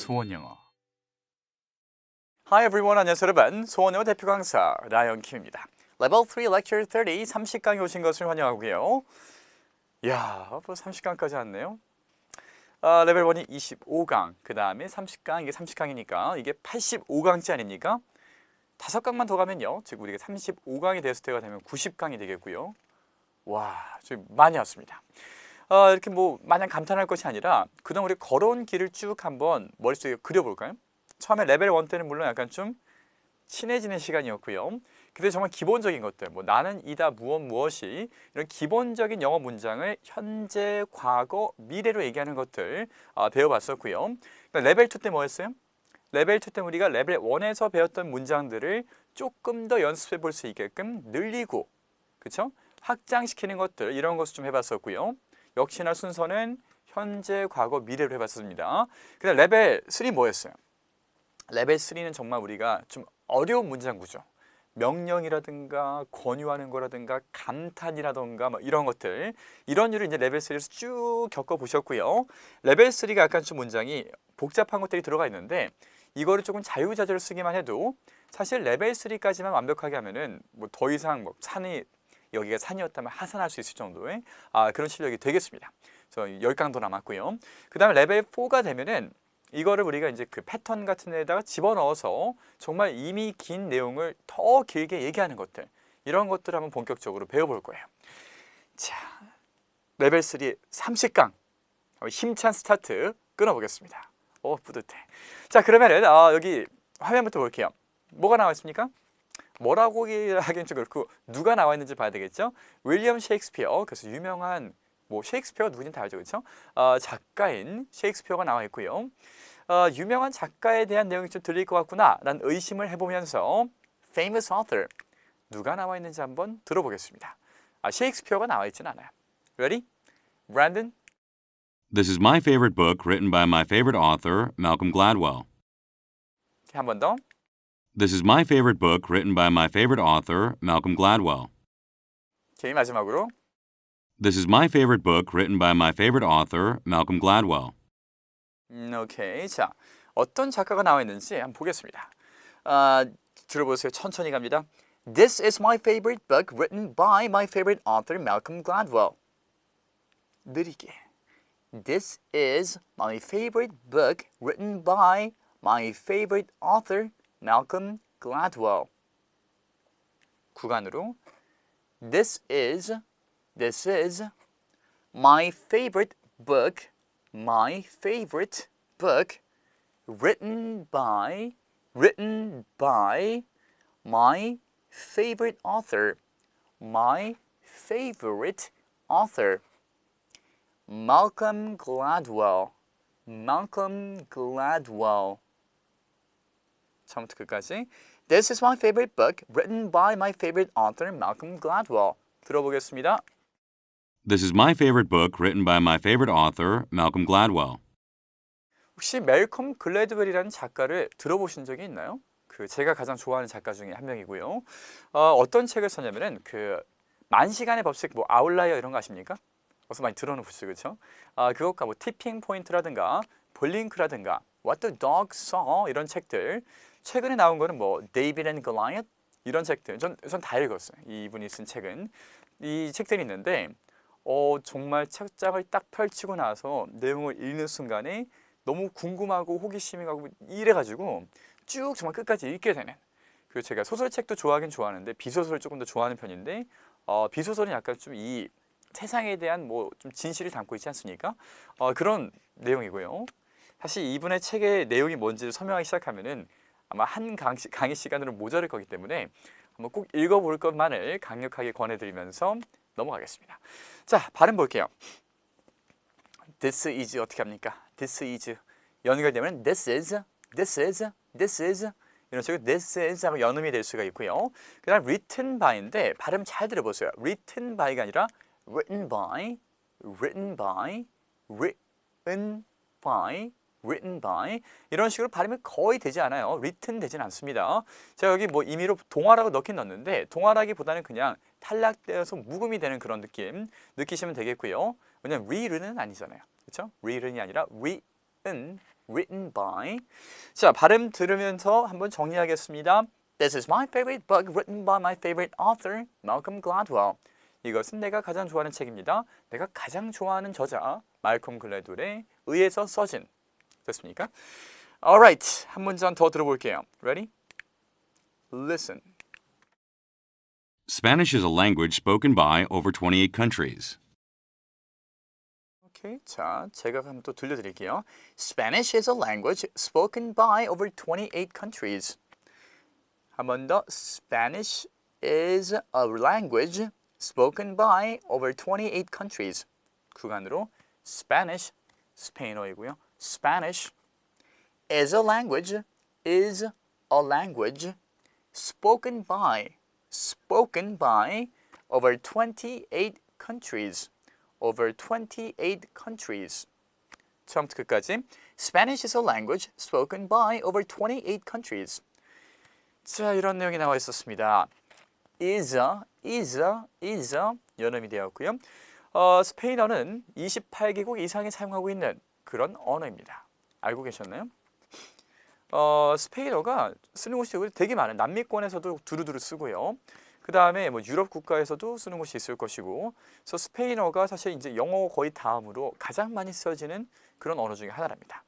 수원영어. Hi everyone, 안녕하세요 여러분. 수원영어 대표 강사 라이언 킴입니다. Level 3 Lecture 30 30강에 오신 것을 환영하고요. 이야, 벌써 30강까지 왔네요. 레벨 1이 25강, 그 다음에 30강, 이게 30강이니까 이게 85강째 아닙니까? 5강만 더 가면요, 지금 우리가 35강이 됐을 때가 되면 90강이 되겠고요. 와, 좀 많이 왔습니다. 이렇게 뭐 마냥 감탄할 것이 아니라 그동안 우리 걸어온 길을 쭉 한번 머릿속에 그려볼까요? 처음에 레벨 1 때는 물론 약간 좀 친해지는 시간이었고요. 근데 정말 기본적인 것들, 뭐 나는 이다 무엇이 이런 기본적인 영어 문장을 현재, 과거, 미래로 얘기하는 것들 배워봤었고요. 레벨 2 때 뭐였어요? 레벨 2 때 우리가 레벨 1에서 배웠던 문장들을 조금 더 연습해 볼 수 있게끔 늘리고, 그렇죠? 확장시키는 것들, 이런 것을 좀 해봤었고요. 역시나 순서는 현재, 과거, 미래로 해봤습니다. 근데 레벨 3 뭐였어요? 레벨 3는 정말 우리가 좀 어려운 문장 구조, 명령이라든가 권유하는 거라든가 감탄이라든가 뭐 이런 것들, 이런 류를 이제 레벨 3에서 쭉 겪어보셨고요. 레벨 3가 약간 좀 문장이 복잡한 것들이 들어가 있는데 이거를 조금 자유자재로 쓰기만 해도 사실 레벨 3까지만 완벽하게 하면은 뭐 더 이상 뭐 산이, 여기가 산이었다면 하산할 수 있을 정도의 그런 실력이 되겠습니다. 그래서 10강 더 남았고요. 그 다음에 레벨 4가 되면은 이거를 우리가 이제 그 패턴 같은 데다가 집어넣어서 정말 이미 긴 내용을 더 길게 얘기하는 것들, 이런 것들을 한번 본격적으로 배워볼 거예요. 자, 레벨 3 30강 힘찬 스타트 끊어보겠습니다. 뿌듯해. 자, 그러면은 여기 화면부터 볼게요. 뭐가 나와 있습니까? 뭐라고 하기는 좀 그렇고 누가 나와 있는지 봐야 되겠죠? 윌리엄 셰익스피어, 그래서 유명한 뭐 셰익스피어가 누군지 다 알죠, 그렇죠? 작가인 셰익스피어가 나와 있고요. 유명한 작가에 대한 내용이 좀 들릴 것 같구나 라는 의심을 해보면서 famous author, 누가 나와 있는지 한번 들어보겠습니다. 셰익스피어가 나와 있진 않아요. Ready? Brandon? This is my favorite book written by my favorite author, Malcolm Gladwell. 한 번 더. This is my favorite book written by my favorite author, Malcolm Gladwell. 오케이, 마지막으로. This is my favorite book written by my favorite author, Malcolm Gladwell. 오케이. 자, 어떤 작가가 나와 있는지 한번 보겠습니다. 들어보세요. 천천히 갑니다. This is my favorite book written by my favorite author Malcolm Gladwell. 느리게. This is my favorite book written by my favorite author Malcolm Gladwell. 구간으로. This is my favorite book written by my favorite author Malcolm Gladwell. 처음부터 끝까지. This is my favorite book written by my favorite author Malcolm Gladwell. 들어보겠습니다. This is my favorite book written by my favorite author, Malcolm Gladwell. 혹시 멜컴 글래드웰이라는 작가를 들어보신 적이 있나요? 제가 가장 좋아하는 작가 중에 한 명이고요. 어떤 책을 썼냐면은 만시간의 법칙, 뭐 아웃라이어 이런 거 아십니까? 어서 많이 들어는 보시죠, 그렇죠? 그것과 뭐 티핑 포인트라든가 블링크라든가 What the Dog Saw 이런 책들, 최근에 나온 거는 뭐 David and Goliath 이런 책들, 전 다 읽었어요. 이분이 쓴 책은. 이 책들이 있는데 정말 책장을 딱 펼치고 나서 내용을 읽는 순간에 너무 궁금하고 호기심이 가고 이래가지고 쭉 정말 끝까지 읽게 되는. 그리고 제가 소설책도 좋아하긴 좋아하는데 비소설을 조금 더 좋아하는 편인데 비소설은 약간 좀 이 세상에 대한 뭐 좀 진실을 담고 있지 않습니까? 그런 내용이고요. 사실 이분의 책의 내용이 뭔지를 설명하기 시작하면은 아마 한 강의 시간으로 모자랄 거기 때문에 한번 꼭 읽어볼 것만을 강력하게 권해드리면서 넘어가겠습니다. 자, 발음 볼게요. This is 어떻게 합니까? This is 연결되면 this is 이런 식으로 this is 하고 연음이 될 수가 있고요. 그 다음 written by인데 발음 잘 들어보세요. written by가 아니라 written by 이런 식으로 발음이 거의 되지 않아요. written 되진 않습니다. 제가 여기 뭐 임의로 동화라고 넣긴 넣었는데 동화라기보다는 그냥 탈락되어서 묵음이 되는 그런 느낌 느끼시면 되겠고요. 왜냐면 read는 아니잖아요. 그렇죠? read이 아니라 written by. 자, 발음 들으면서 한번 정리하겠습니다. This is my favorite book written by my favorite author, Malcolm Gladwell. 이것은 내가 가장 좋아하는 책입니다. 내가 가장 좋아하는 저자, 말콤 글래드웰에 의해서 써진. 됐습니까? Alright, 한 문장 더 들어볼게요. Ready? Listen. Spanish is a language spoken by over 28 countries. 오케이, 자, 제가 한번 또 들려드릴게요. Spanish is a language spoken by over 28 countries. 한 번 더. Spanish is a language spoken by over 28 countries. 구간으로 Spanish, 스페인어이고요. Spanish is a language spoken by over 28 countries. Over 28 countries. 처음부터 끝까지. Spanish is a language spoken by over 28 countries. 자, 이런 내용이 나와 있었습니다. is 연음이 되었고요. 스페인어는 28개국 이상이 사용하고 있는 그런 언어입니다. 알고 계셨나요? 스페인어가 쓰는 곳이 되게 많아요. 남미권에서도 두루두루 쓰고요. 그 다음에 뭐 유럽 국가에서도 쓰는 곳이 있을 것이고, 그래서 스페인어가 사실 이제 영어 거의 다음으로 가장 많이 써지는 그런 언어 중에 하나랍니다.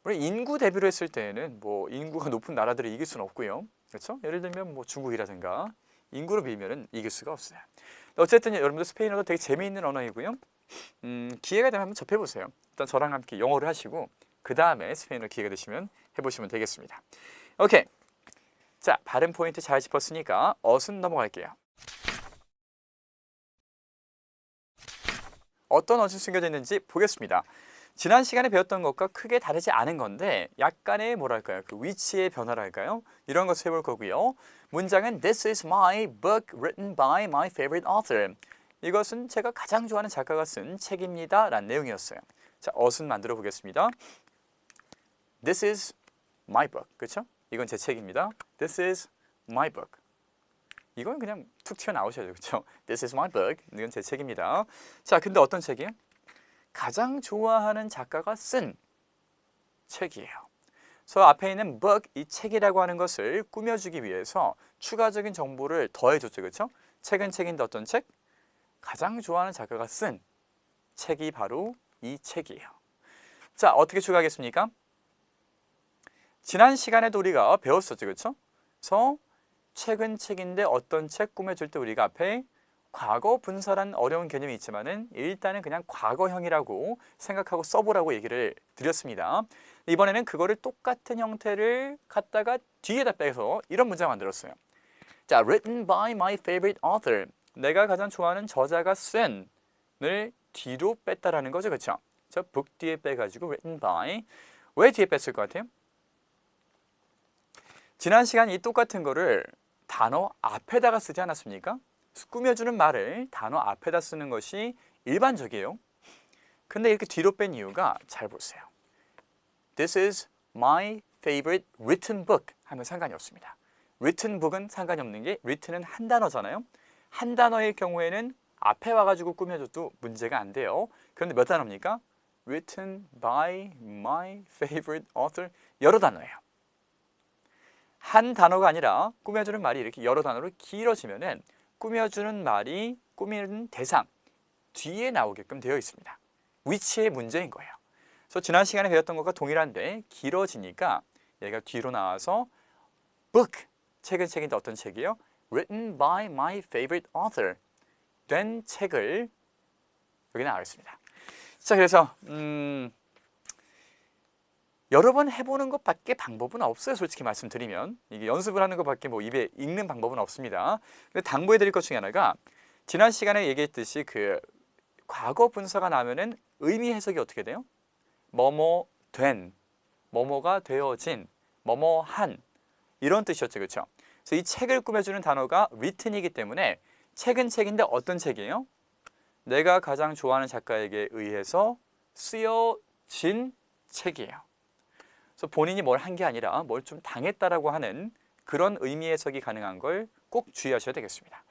물론 인구 대비로 했을 때에는 뭐 인구가 높은 나라들을 이길 수는 없고요. 그렇죠? 예를 들면 뭐 중국이라든가 인구로 비면은 이길 수가 없어요. 어쨌든 여러분들 스페인어도 되게 재미있는 언어이고요. 기회가 되면 한번 접해보세요. 일단 저랑 함께 영어를 하시고 그 다음에 스페인어 기회가 되시면 해보시면 되겠습니다. 오케이. 자, 발음 포인트 잘 짚었으니까 어순 넘어갈게요. 어떤 어순이 숨겨져 있는지 보겠습니다. 지난 시간에 배웠던 것과 크게 다르지 않은 건데 약간의 뭐랄까요, 그 위치의 변화랄까요? 이런 것을 해볼 거고요. 문장은 This is my book written by my favorite author. 이것은 제가 가장 좋아하는 작가가 쓴 책입니다 라는 내용이었어요. 자, 어순 만들어 보겠습니다. This is my book. 그렇죠? 이건 제 책입니다. This is my book. 이건 그냥 툭 튀어나오셔야죠. 그렇죠? This is my book. 이건 제 책입니다. 자, 근데 어떤 책이에요? 가장 좋아하는 작가가 쓴 책이에요. 그래서 앞에 있는 book, 이 책이라고 하는 것을 꾸며주기 위해서 추가적인 정보를 더해줬죠. 그렇죠? 책은 책인데 어떤 책? 가장 좋아하는 작가가 쓴 책이 바로 이 책이에요. 자, 어떻게 추가하겠습니까? 지난 시간에도 우리가 배웠었죠. 그렇죠? 그래서 책은 책인데 어떤 책 꾸며줄 때 우리가 앞에 과거 분사란 어려운 개념이 있지만은 일단은 그냥 과거형이라고 생각하고 써보라고 얘기를 드렸습니다. 이번에는 그거를 똑같은 형태를 갖다가 뒤에다 빼서 이런 문장 만들었어요. 자, written by my favorite author. 내가 가장 좋아하는 저자가 쓴을 뒤로 뺐다라는 거죠. 그렇죠? 저 book 뒤에 빼가지고 written by. 왜 뒤에 뺐을 것 같아요? 지난 시간 이 똑같은 거를 단어 앞에다가 쓰지 않았습니까? 꾸며주는 말을 단어 앞에다 쓰는 것이 일반적이에요. 근데 이렇게 뒤로 뺀 이유가 잘 보세요. This is my favorite written book 하면 상관이 없습니다. written book은 상관이 없는 게 written은 한 단어잖아요. 한 단어의 경우에는 앞에 와가지고 꾸며줘도 문제가 안 돼요. 그런데 몇 단어입니까? written by my favorite author. 여러 단어예요. 한 단어가 아니라 꾸며주는 말이 이렇게 여러 단어로 길어지면은 꾸며주는 말이 꾸미는 대상 뒤에 나오게끔 되어 있습니다. 위치의 문제인 거예요. 그래서 지난 시간에 배웠던 것과 동일한데 길어지니까 얘가 뒤로 나와서 book, 책은 책인데 어떤 책이요? written by my favorite author. 된 책을 여기 나와있습니다. 자, 그래서 여러 번 해보는 것밖에 방법은 없어요. 솔직히 말씀드리면 이게 연습을 하는 것밖에 뭐 입에 읽는 방법은 없습니다. 근데 당부해드릴 것 중에 하나가 지난 시간에 얘기했듯이 그 과거 분사가 나면은 의미 해석이 어떻게 돼요? 뭐뭐 된, 뭐뭐가 되어진, 뭐뭐 한 이런 뜻이었죠, 그렇죠? 그래서 이 책을 꾸며주는 단어가 written이기 때문에 책은 책인데 어떤 책이에요? 내가 가장 좋아하는 작가에게 의해서 쓰여진 책이에요. 그래서 본인이 뭘 한 게 아니라 뭘 좀 당했다라고 하는 그런 의미 해석이 가능한 걸 꼭 주의하셔야 되겠습니다.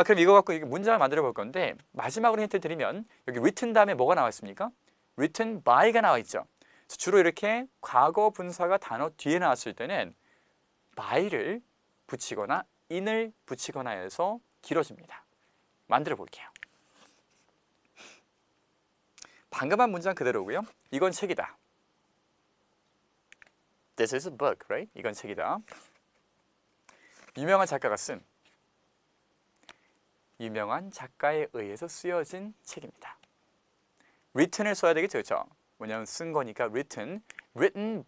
그럼 이거 갖고 문장을 만들어 볼 건데 마지막으로 힌트 드리면 여기 written 다음에 뭐가 나와 있습니까? written by가 나와 있죠. 주로 이렇게 과거 분사가 단어 뒤에 나왔을 때는 by를 붙이거나 in을 붙이거나 해서 길어집니다. 만들어 볼게요. 방금 한 문장 그대로고요. 이건 책이다. This is a book, right? 이건 책이다. 유명한 작가가 쓴, 유명한 작가에 의해서 쓰여진 책입니다. written을 써야 되겠죠, 그렇죠? 왜냐하면 쓴 거니까 written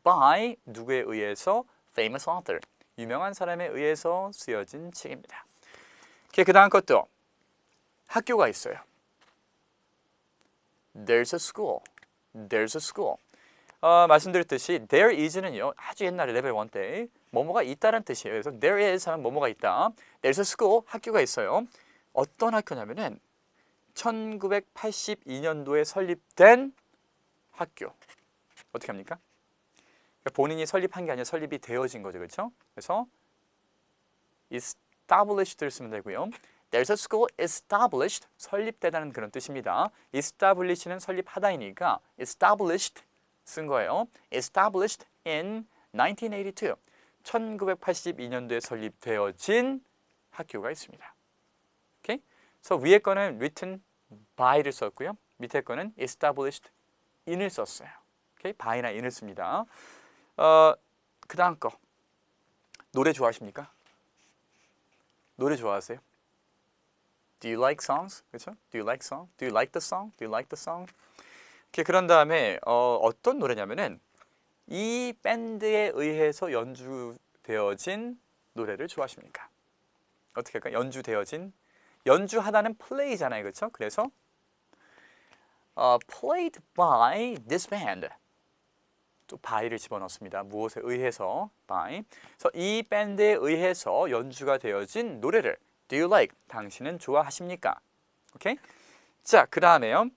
by 누구에 의해서 famous author, 유명한 사람에 의해서 쓰여진 책입니다. 그 다음 것도 학교가 있어요. There's a school. There's a school. 말씀드렸듯이 there is는요, 아주 옛날에 레벨 1 때 뭐뭐가 있다는 뜻이에요. 그래서 there is 하면 뭐뭐가 있다. There's a school, 학교가 있어요. 어떤 학교냐면은 1982년도에 설립된 학교. 어떻게 합니까? 그러니까 본인이 설립한 게 아니라 설립이 되어진 거죠, 그렇죠? 그래서 established를 쓰면 되고요. There's a school established, 설립되다는 그런 뜻입니다. establish는 설립하다이니까 established 쓴 거예요. Established in 1982. 1982년도에 설립되어진 학교가 있습니다. 오케이? 그래서 위에 거는 written by를 썼고요. 밑에 거는 established in을 썼어요. 오케이? by나 in을 씁니다. 그 다음 거. 노래 좋아하십니까? 노래 좋아하세요? Do you like songs? 그렇죠? Do you like song? Do you like the song? Do you like the song? 오케이, 그런 다음에 어떤 노래냐면은 이 밴드에 의해서 연주되어진 노래를 좋아하십니까? 어떻게 할까요? 연주되어진, 연주하다는 play잖아요, 그렇죠? 그래서 played by this band. 또 by를 집어넣습니다. 무엇에 의해서 by. 그래서 이 밴드에 의해서 연주가 되어진 노래를 Do you like? 당신은 좋아하십니까? 오케이? 자, 그 다음에요.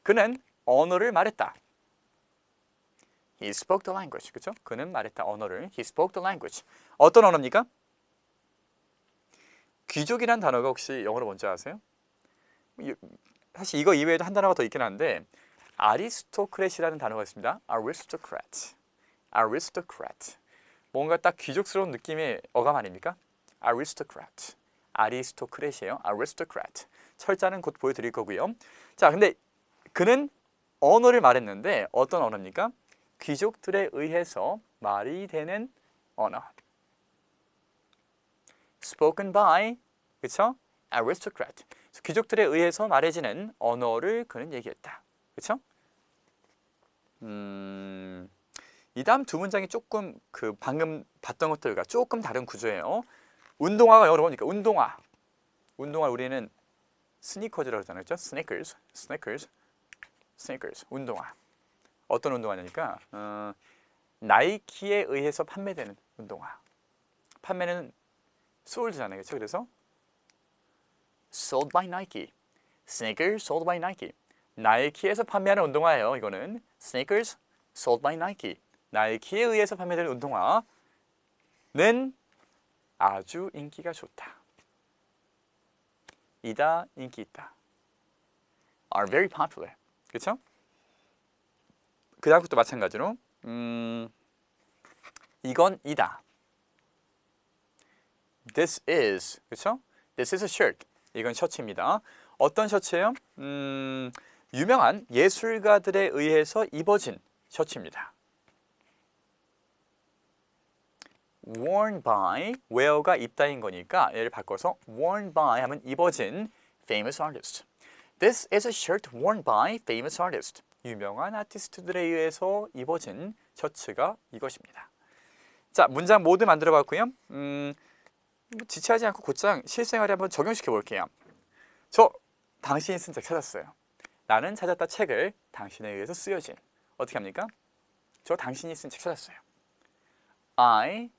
그는 언어를 말했다. He spoke the language. 그렇죠? 그는 말했다. 언어를. He spoke the language. 어떤 언어입니까? 귀족이란 단어가 혹시 영어로 뭔지 아세요? 사실 이거 이외에도 한 단어가 더 있긴 한데 아리스토크렛이라는 단어가 있습니다. aristocrat. aristocrat. 뭔가 딱 귀족스러운 느낌의 어감 아닙니까? aristocrat. 아리스토크렛이에요. aristocrat. 철자는 곧 보여드릴 거고요. 자, 근데 그는 언어를 말했는데 어떤 언어입니까? 귀족들에 의해서 말이 되는 언어. spoken by, 그렇죠? aristocrat. 귀족들에 의해서 말해지는 언어를 그는 얘기했다. 그렇죠? 이 다음 두 문장이 조금 그 방금 봤던 것들과 조금 다른 구조예요. 운동화가 영어로 뭡니까? 운동화. 운동화 우리는 스니커즈라고 하잖아요. 그렇죠? 스니커즈. 스니커즈. 스니커즈. 운동화. 어떤 운동화냐니까 나이키에 의해서 판매되는 운동화. 판매는 솔드잖아요. 그렇죠? 그래서 sold by Nike. sneakers sold by Nike. 나이키에서 판매하는 운동화예요. 이거는 sneakers sold by Nike. 나이키에 의해서 판매되는 운동화는 아주 인기가 좋다. 이다, 인기 있다. are very popular. 그렇죠? 그 다음 것도 마찬가지로 이건 이다. This is, 그렇죠? This is a shirt. 이건 셔츠입니다. 어떤 셔츠예요? 유명한 예술가들에 의해서 입어진 셔츠입니다. worn by, wear가 입다인 거니까 얘를 바꿔서 worn by 하면 입어진 famous artist. This is a shirt worn by famous artist. 유명한 아티스트들에 의해서 입어진 셔츠가 이것입니다. 자, 문장 모두 만들어 봤고요. 지체하지 않고 곧장 실생활에 한번 적용시켜 볼게요. 저 당신이 쓴 책 찾았어요. 나는 찾았다 책을 당신에 의해서 쓰여진. 어떻게 합니까? 저 당신이 쓴 책 찾았어요. I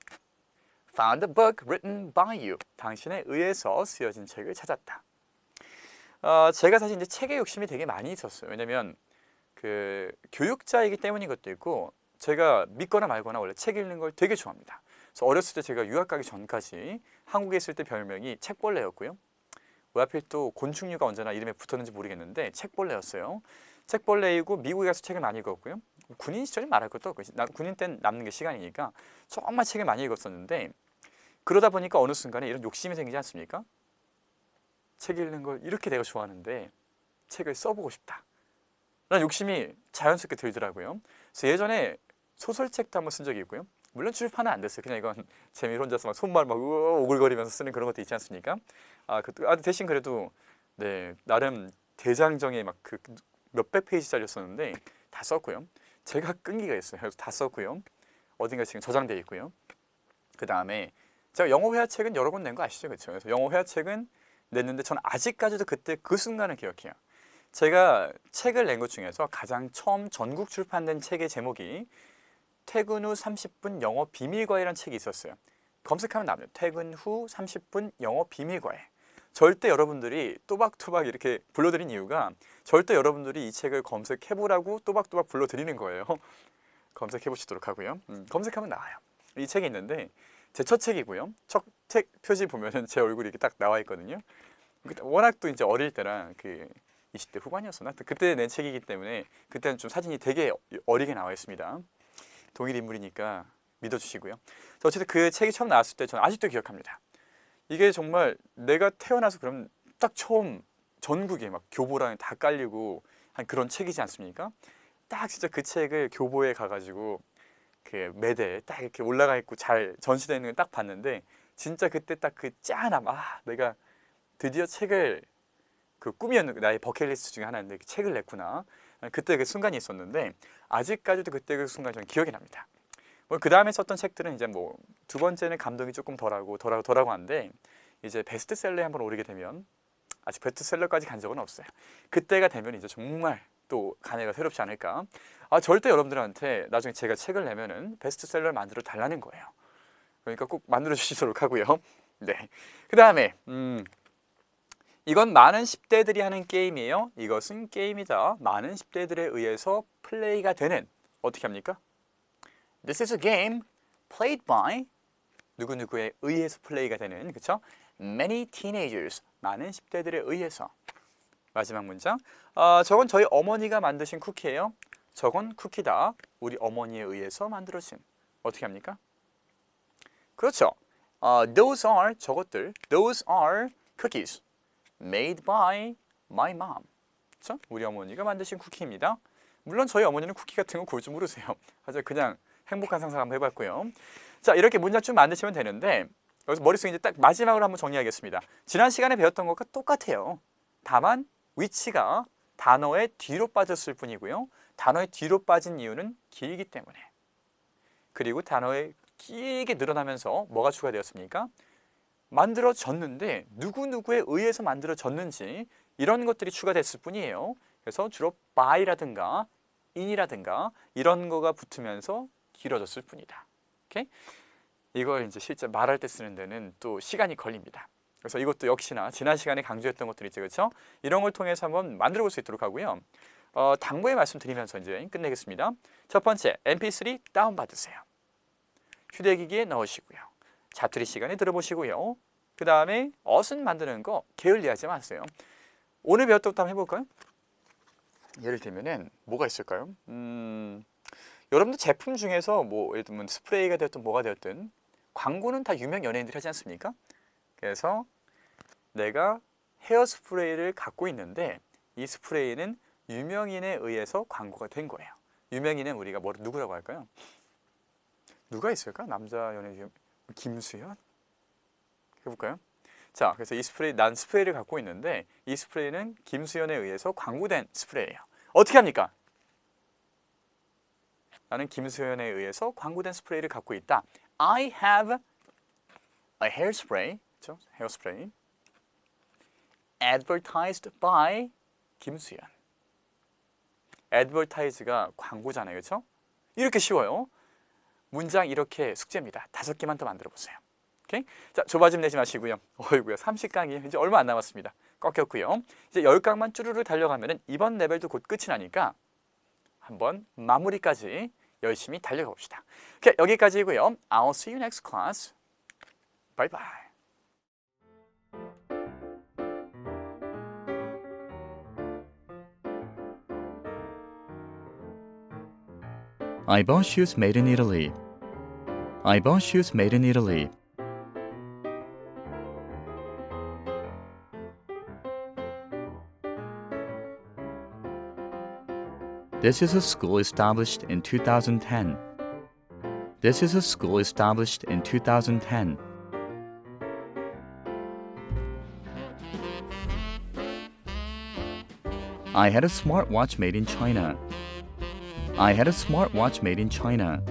found a book written by you. 당신에 의해서 쓰여진 책을 찾았다. 제가 사실 이제 책에 욕심이 되게 많이 있었어요. 왜냐면 그 교육자이기 때문인 것도 있고 제가 믿거나 말거나 원래 책 읽는 걸 되게 좋아합니다. 그래서 어렸을 때 제가 유학 가기 전까지 한국에 있을 때 별명이 책벌레였고요. 왜 하필 또 곤충류가 언제나 이름에 붙었는지 모르겠는데 책벌레였어요. 책벌레이고 미국에 가서 책을 많이 읽었고요. 군인 시절이 말할 것도 없고 군인 때는 남는 게 시간이니까 정말 책을 많이 읽었었는데 그러다 보니까 어느 순간에 이런 욕심이 생기지 않습니까? 책 읽는 걸 이렇게 내가 좋아하는데 책을 써보고 싶다 라는 욕심이 자연스럽게 들더라고요. 그래서 예전에 소설책도 한번 쓴 적이 있고요. 물론 출판은 안 됐어요. 그냥 이건 재미로 혼자서 막 손발 막 오글거리면서 쓰는 그런 것도 있지 않습니까? 대신 그래도 네 나름 대장정의 막 그 몇백 페이지짜리였었는데 다 썼고요. 제가 끈기가 있어요. 그래서 다 썼고요. 어딘가 지금 저장되어 있고요. 그 다음에 제가 영어 회화책은 여러 권 낸 거 아시죠? 그렇죠? 그래서 영어 회화책은 냈는데 저는 아직까지도 그때 그 순간을 기억해요. 제가 책을 낸 것 중에서 가장 처음 전국 출판된 책의 제목이 퇴근 후 30분 영어 비밀과외라는 책이 있었어요. 검색하면 나옵니다. 퇴근 후 30분 영어 비밀과외. 절대 여러분들이 또박또박 이렇게 불러드린 이유가 절대 여러분들이 이 책을 검색해보라고 또박또박 불러드리는 거예요. 검색해보시도록 하고요. 검색하면 나와요. 이 책이 있는데 제 첫 책이고요. 첫 책 표지 보면은 제 얼굴이 이렇게 딱 나와 있거든요. 워낙 또 이제 어릴 때랑 그 20대 후반이었었나? 그때 낸 책이기 때문에 그때는 좀 사진이 되게 어리게 나와 있습니다. 동일 인물이니까 믿어주시고요. 어쨌든 그 책이 처음 나왔을 때 저는 아직도 기억합니다. 이게 정말 내가 태어나서 그럼 딱 처음 전국에 막 교보랑 다 깔리고 한 그런 책이지 않습니까? 딱 진짜 그 책을 교보에 가가지고 그 매대에 딱 이렇게 올라가 있고 잘 전시되어 있는 걸 딱 봤는데 진짜 그때 딱 그 짠함, 내가 드디어 책을 그 꿈이었는 나의 버킷리스트 중에 하나인데 그 책을 냈구나. 그때 그 순간이 있었는데 아직까지도 그때 그 순간 저는 기억이 납니다. 그 다음에 썼던 책들은 이제 뭐 두 번째는 감동이 조금 덜하고 한데 이제 베스트셀러에 한번 오르게 되면 아직 베스트셀러까지 간 적은 없어요. 그때가 되면 이제 정말 또 감회가 새롭지 않을까. 절대 여러분들한테 나중에 제가 책을 내면은 베스트셀러를 만들어 달라는 거예요. 그러니까 꼭 만들어 주시도록 하고요. 네. 그 다음에 이건 많은 10대들이 하는 게임이에요. 이것은 게임이다. 많은 10대들에 의해서 플레이가 되는 어떻게 합니까? This is a game played by 누구누구에 의해서 플레이가 되는 그쵸? Many teenagers 많은 10대들에 의해서 마지막 문장 저건 저희 어머니가 만드신 쿠키예요. 저건 쿠키다. 우리 어머니에 의해서 만들어진 어떻게 합니까? 그렇죠. Those are 저것들 Those are cookies made by my mom. 그렇죠? 우리 어머니가 만드신 쿠키입니다. 물론 저희 어머니는 쿠키 같은 거 구울 줄 모르세요. 하여튼 그냥 행복한 상상 한번 해봤고요. 자, 이렇게 문장 쭉 만드시면 되는데 여기서 머릿속에 이제 딱 마지막으로 한번 정리하겠습니다. 지난 시간에 배웠던 것과 똑같아요. 다만 위치가 단어의 뒤로 빠졌을 뿐이고요. 단어의 뒤로 빠진 이유는 길기 때문에. 그리고 단어의 길게 늘어나면서 뭐가 추가되었습니까? 만들어졌는데 누구누구에 의해서 만들어졌는지 이런 것들이 추가됐을 뿐이에요. 그래서 주로 by라든가 in이라든가 이런 거가 붙으면서 길어졌을 뿐이다. 오케이? 이걸 이제 실제 말할 때 쓰는 데는 또 시간이 걸립니다. 그래서 이것도 역시나 지난 시간에 강조했던 것들이 있죠, 그렇죠? 이런 걸 통해서 한번 만들어 볼 수 있도록 하고요. 당부의 말씀 드리면서 이제 끝내겠습니다. 첫 번째, MP3 다운받으세요. 휴대기기에 넣으시고요. 자투리 시간에 들어보시고요. 그 다음에 어순 만드는 거 게을리하지 마세요. 오늘 배웠던 것도 한번 해볼까요? 예를 들면은 뭐가 있을까요? 여러분들 제품 중에서 뭐 예를 들면 스프레이가 되었든 뭐가 되었든 광고는 다 유명 연예인들이 하지 않습니까? 그래서 내가 헤어 스프레이를 갖고 있는데 이 스프레이는 유명인에 의해서 광고가 된 거예요. 유명인은 우리가 누구라고 할까요? 누가 있을까? 남자 연예인 김수현? 해볼까요? 자, 그래서 이 스프레이, 난 스프레이를 갖고 있는데 이 스프레이는 김수현에 의해서 광고된 스프레이예요. 어떻게 합니까? 나는 김수현에 의해서 광고된 스프레이를 갖고 있다. I have a hairspray, 그렇죠? 헤어스프레이 advertised by 김수현. advertise가 광고잖아요, 그렇죠? 이렇게 쉬워요. 문장 이렇게 숙제입니다. 5개만 더 만들어 보세요. 오케이? 자, 조바심 내지 마시고요. 어이구야, 30강이 이제 얼마 안 남았습니다. 꺾였고요. 이제 10강만 쭈루루 달려가면은 이번 레벨도 곧 끝이 나니까 한번 마무리까지 열심히 달려가 봅시다. 오케이, 여기까지고요. I'll see you next class. Bye bye. I bought shoes made in Italy. I bought shoes made in Italy. This is a school established in 2010. This is a school established in 2010. I had a smartwatch made in China. I had a smartwatch made in China.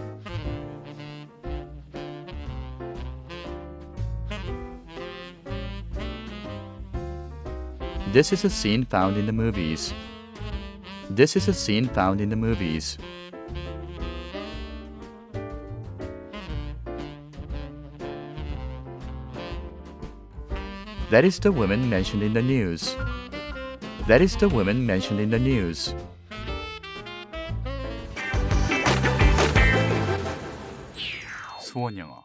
This is a scene found in the movies. This is a scene found in the movies. That is the woman mentioned in the news. That is the woman mentioned in the news. 수원 영어